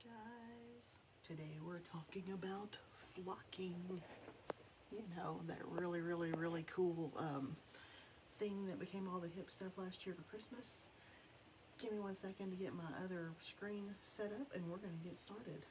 guys, today we're talking about flocking. You know, that really cool thing that became all the hip stuff last year for Christmas. Give me 1 second to get my other screen set up and we're going to get started.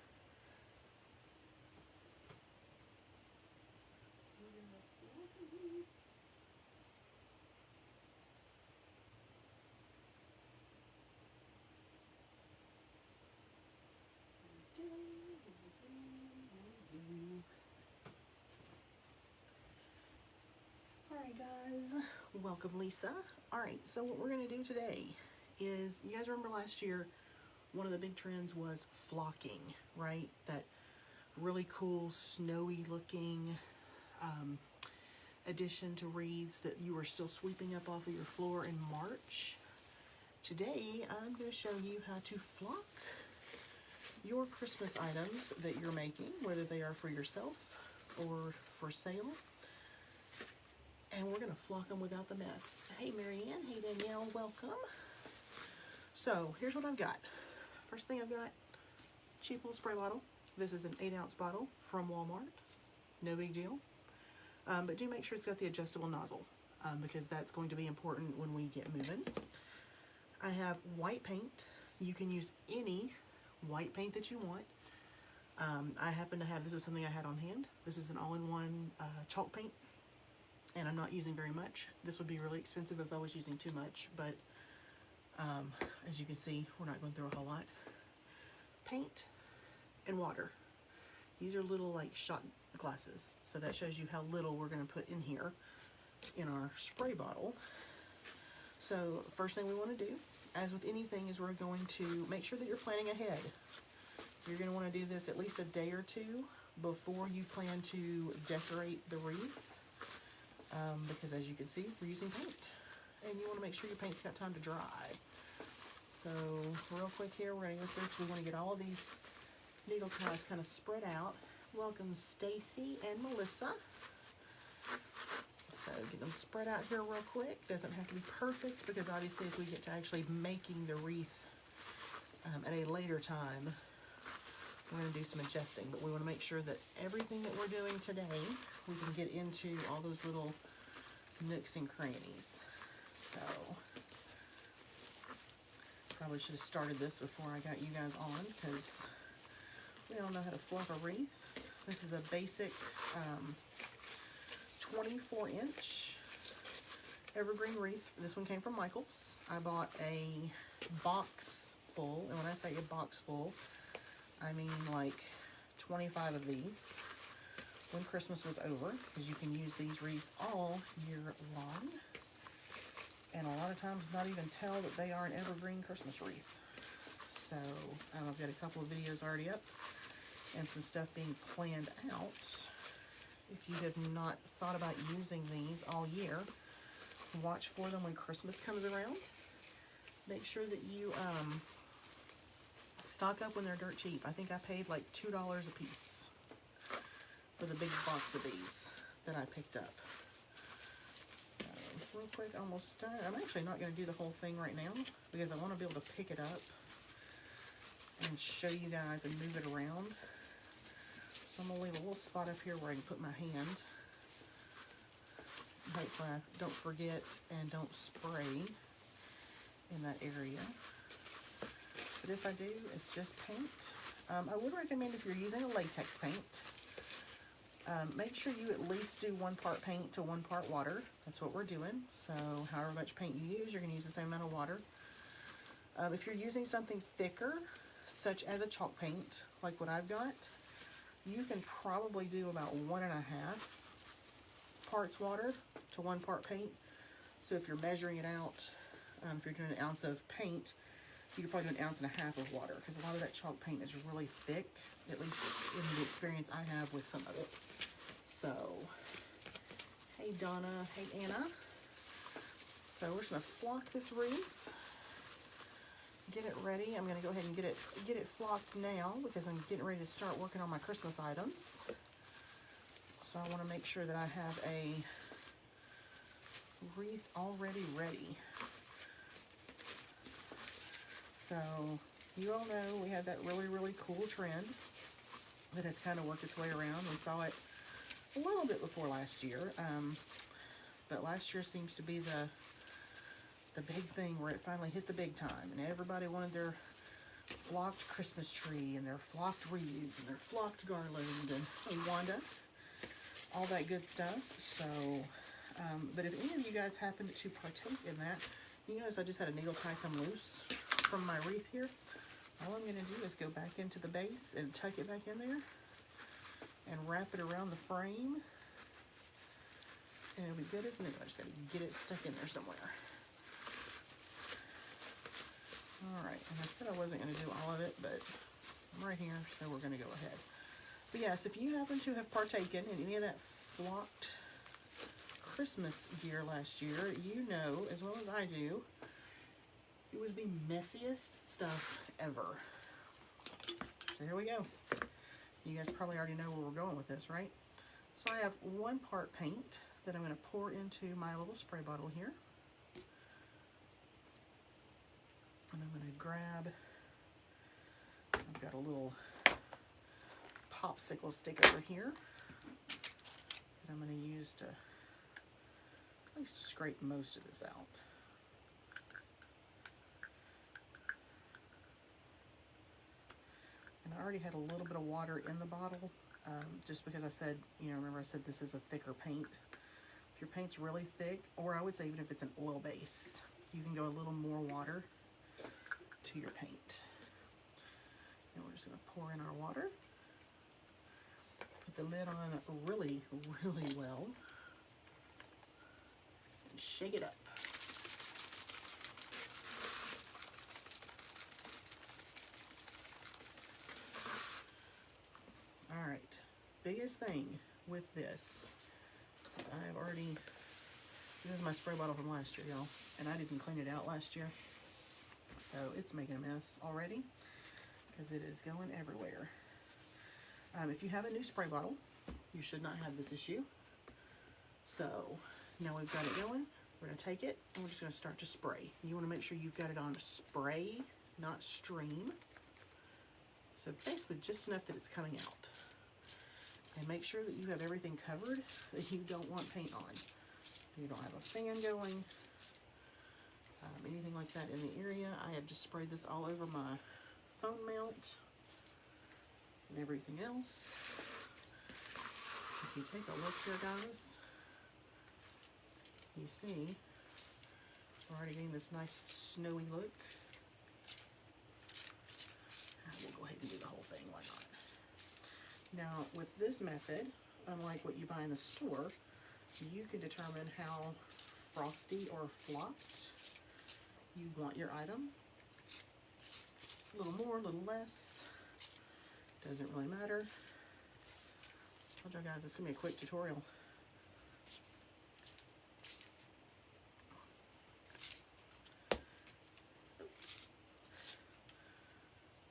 Alright guys, welcome Lisa. Alright, so what we're going to do today is, you guys remember last year, one of the big trends was flocking, right? That really cool snowy looking addition to wreaths that you were still sweeping up off of your floor in March. Today I'm going to show you how to flock your Christmas items that you're making, whether they are for yourself or for sale. And we're going to flock them without the mess. Hey Marianne, hey Danielle, welcome. So here's what I've got. First thing I've got, cheap little spray bottle. This is an 8-ounce bottle from Walmart. No big deal. But do make sure it's got the adjustable nozzle because that's going to be important when we get moving. I have white paint. You can use any white paint that you want. I happen to have, this is something I had on hand. This is an all-in-one chalk paint. And I'm not using very much. This would be really expensive if I was using too much, but as you can see, we're not going through a whole lot. Paint and water. These are little like shot glasses, so that shows you how little we're going to put in here in our spray bottle. So first thing we want to do, as with anything, is we're going to make sure that you're planning ahead. You're going to want to do this at least a day or two before you plan to decorate the wreath. Because as you can see, we're using paint and you want to make sure your paint's got time to dry. So real quick here, we're going to go through because we want to get all of these needle ties kind of spread out. Welcome Stacy and Melissa. So get them spread out here real quick. Doesn't have to be perfect because obviously as we get to actually making the wreath at a later time, we're going to do some adjusting, but we want to make sure that everything that we're doing today, we can get into all those little nooks and crannies. So, probably should have started this before I got you guys on, because we all know how to fluff a wreath. This is a basic 24-inch Evergreen wreath. This one came from Michael's. I bought a box full, and when I say a box full, I mean like 25 of these when Christmas was over, because you can use these wreaths all year long. And a lot of times not even tell that they are an evergreen Christmas wreath. So I've got a couple of videos already up and some stuff being planned out. If you have not thought about using these all year, watch for them when Christmas comes around. Make sure that you stock up when they're dirt cheap. I think I paid like $2 a piece for the big box of these that I picked up. So real quick, almost done. I'm actually not going to do the whole thing right now because I want to be able to pick it up and show you guys and move it around. So I'm going to leave a little spot up here where I can put my hand. Hopefully I don't forget and don't spray in that area. But if I do, it's just paint. I would recommend, if you're using a latex paint, make sure you at least do 1 part paint to 1 part water. That's what we're doing. So however much paint you use, you're going to use the same amount of water. If you're using something thicker, such as a chalk paint, like what I've got, you can probably do about 1.5 parts water to 1 part paint. So if you're measuring it out, if you're doing 1 ounce of paint, you could probably do 1.5 ounces of water, because a lot of that chalk paint is really thick, at least in the experience I have with some of it. So, hey Donna, hey Anna. So we're just going to flock this wreath, get it ready. I'm going to go ahead and get it flocked now because I'm getting ready to start working on my Christmas items. So I want to make sure that I have a wreath already ready. So You all know we had that really, really cool trend that has kind of worked its way around. We saw it a little bit before last year, but last year seems to be the big thing where it finally hit the big time, and everybody wanted their flocked Christmas tree and their flocked wreaths and their flocked garland and hey Wanda, all that good stuff. So, but if any of you guys happen to partake in that, you notice I just had a needle tie come loose from my wreath here. All I'm going to do is go back into the base and tuck it back in there and wrap it around the frame, and it'll be good as new. I just got to get it stuck in there somewhere. Alright, and I said I wasn't going to do all of it, but I'm right here, so we're going to go ahead. But yes, if you happen to have partaken in any of that flocked Christmas gear last year, you know, as well as I do, it was the messiest stuff ever. So here we go. You guys probably already know where we're going with this, right? So I have 1 part paint that I'm going to pour into my little spray bottle here. And I'm going to grab, I've got a little popsicle stick over here that I'm going to use to, at least to scrape most of this out. And I already had a little bit of water in the bottle, just because I said, you know, remember I said this is a thicker paint. If your paint's really thick, or I would say even if it's an oil base, you can go a little more water to your paint. And we're just going to pour in our water. Put the lid on really, really well. And shake it up. Alright, biggest thing with this is I've already, this is my spray bottle from last year, y'all, and I didn't clean it out last year. So it's making a mess already because it is going everywhere. If you have a new spray bottle, you should not have this issue. So now we've got it going. We're going to take it and we're just going to start to spray. You want to make sure you've got it on spray, not stream. So basically just enough that it's coming out. And make sure that you have everything covered that you don't want paint on. You don't have a fan going. Anything like that in the area. I have just sprayed this all over my phone mount and everything else. If you take a look here, guys, you see we're already getting this nice snowy look. We'll go ahead and do the whole thing, why not? Now, with this method, unlike what you buy in the store, you can determine how frosty or flopped you want your item. A little more, a little less. Doesn't really matter. I told you guys it's going to be a quick tutorial.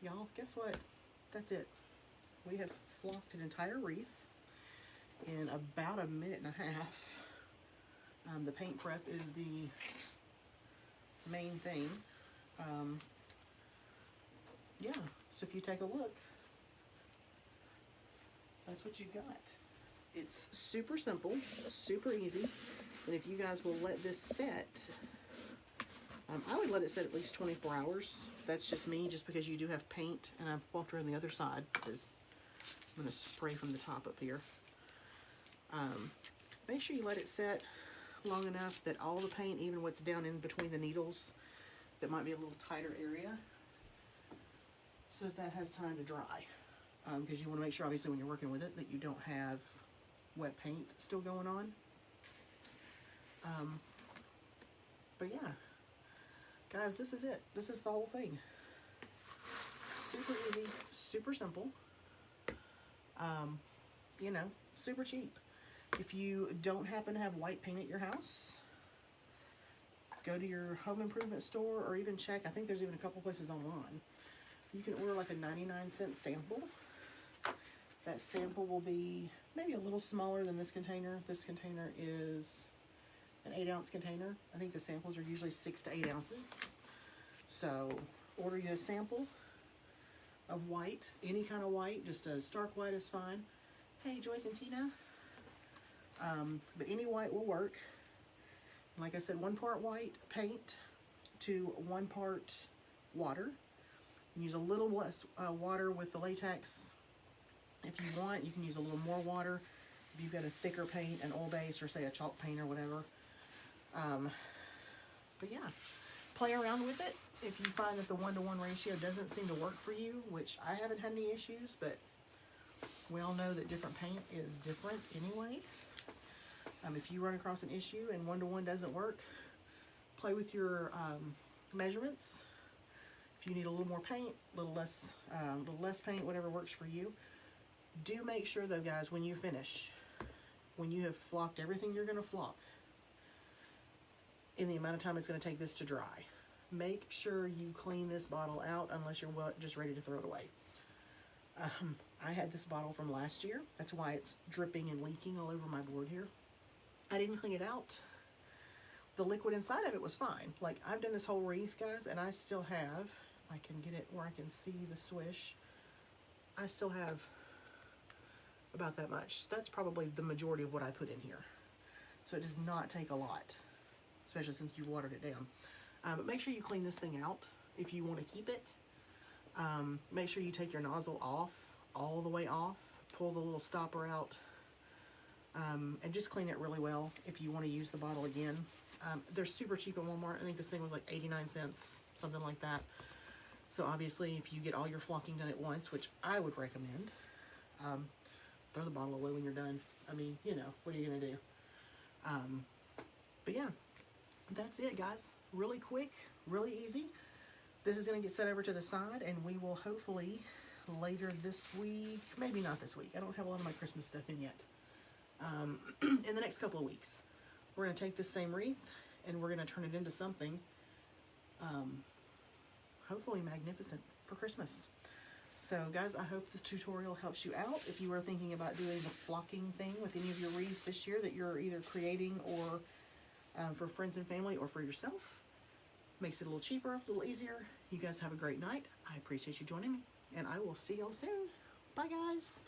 Y'all, guess what? That's it. We have flocked an entire wreath in about 1.5 minutes. The paint prep is the main thing. Yeah, so if you take a look, that's what you got. It's super simple, super easy, and if you guys will let this set, I would let it set at least 24 hours. That's just me, just because you do have paint, and I've walked around the other side because I'm going to spray from the top up here. Make sure you let it set long enough that all the paint, even what's down in between the needles, that might be a little tighter area, so that has time to dry. Because you want to make sure, obviously, when you're working with it, that you don't have wet paint still going on. But yeah, guys, this is it. This is the whole thing. Super easy, super simple. You know, super cheap. If you don't happen to have white paint at your house, go to your home improvement store, or even check, I think there's even a couple places online. You can order like a 99-cent sample. That sample will be maybe a little smaller than this container. This container is an 8-ounce container. I think the samples are usually 6 to 8 ounces. So order you a sample, of white, any kind of white, just a stark white is fine. Hey, Joyce and Tina. But any white will work. Like I said, 1 part white paint to 1 part water. Use a little less water with the latex. If you want, you can use a little more water if you've got a thicker paint, an oil base, or say a chalk paint or whatever. But yeah, play around with it. If you find that the 1-to-1 ratio doesn't seem to work for you, which I haven't had any issues, but we all know that different paint is different anyway. If you run across an issue and 1-to-1 doesn't work, play with your measurements. If you need a little more paint, a little less paint, whatever works for you. Do make sure though, guys, when you finish, when you have flocked everything you're going to flock, in the amount of time it's going to take this to dry, make sure you clean this bottle out unless you're just ready to throw it away. I had this bottle from last year. That's why it's dripping and leaking all over my board here. I didn't clean it out. The liquid inside of it was fine. Like, I've done this whole wreath, guys, and I still have, if I can get it where I can see the swish, I still have about that much. That's probably the majority of what I put in here. So it does not take a lot, especially since you watered it down. But make sure you clean this thing out if you want to keep it. Make sure you take your nozzle off, all the way off. Pull the little stopper out. And just clean it really well if you want to use the bottle again. They're super cheap at Walmart. I think this thing was like 89 cents, something like that. So obviously if you get all your flocking done at once, which I would recommend, throw the bottle away when you're done. I mean, you know, what are you going to do? But yeah, that's it, guys. Really quick, really easy. This is going to get set over to the side, and we will hopefully later this week, maybe not this week. I don't have a lot of my Christmas stuff in yet. In the next couple of weeks, we're going to take this same wreath and we're going to turn it into something hopefully magnificent for Christmas. So guys, I hope this tutorial helps you out. If you are thinking about doing the flocking thing with any of your wreaths this year that you're either creating or for friends and family or for yourself, makes it a little cheaper, a little easier. You guys have a great night. I appreciate you joining me, and I will see y'all soon. Bye, guys.